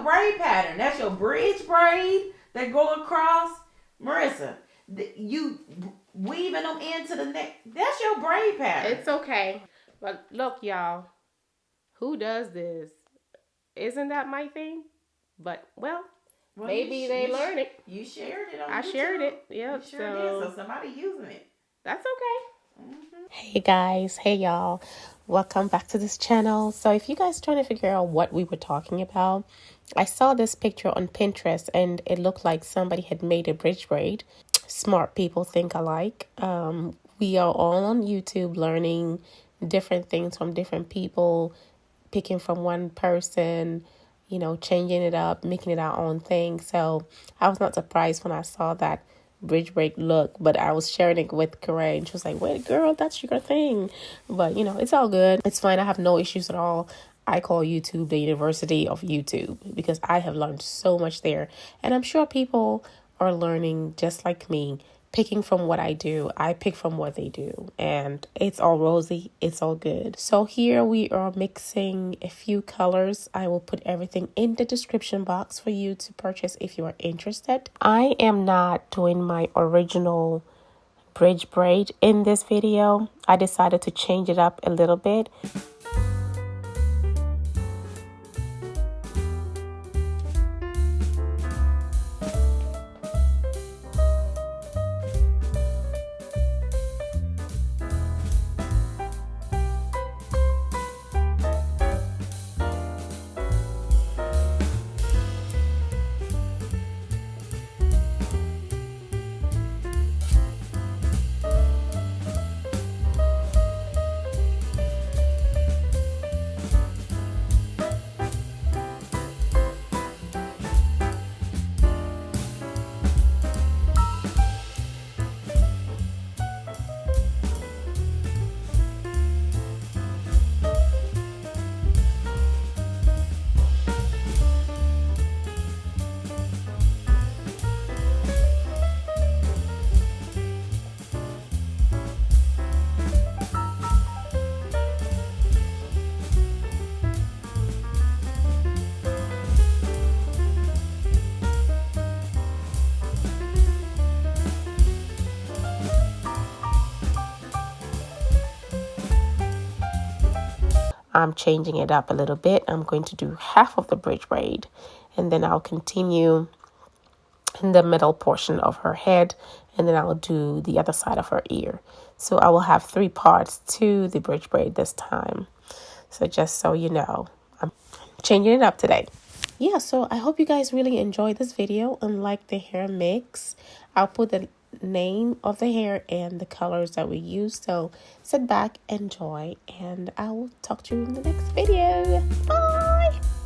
braid pattern. That's your bridge braid that go across. Marissa, you weaving them into the neck. That's your braid pattern. It's okay. But look, y'all. Who does this? Isn't that my thing? But, well maybe they learn it. You shared it on I YouTube. Shared it. Yep. You sure did. So somebody using it. That's okay. Mm-hmm. Hey guys, hey y'all, welcome back to this channel. So if you guys trying to figure out what we were talking about, I saw this picture on Pinterest and it looked like somebody had made a bridge braid. Smart people think alike. We are all on YouTube learning different things from different people, picking from one person, you know, changing it up, making it our own thing. So I was not surprised when I saw that bridge braid look, but I was sharing it with Corey and she was like, wait, girl, that's your thing. But you know, it's all good. It's fine. I have no issues at all. I call YouTube the University of YouTube because I have learned so much there. And I'm sure people are learning just like me, picking from what I do. I pick from what they do, and it's all rosy. It's all good. So here we are mixing a few colors. I will put everything in the description box for you to purchase if you are interested. I am not doing my original bridge braid in this video. I decided to change it up a little bit. I'm changing it up a little bit. I'm going to do half of the bridge braid and then I'll continue in the middle portion of her head and then I'll do the other side of her ear. So I will have 3 parts to the bridge braid this time. So just so you know, I'm changing it up today. Yeah, so I hope you guys really enjoyed this video and like the hair mix. I'll put the name of the hair and the colors that we use. So sit back, enjoy, and I will talk to you in the next video. Bye!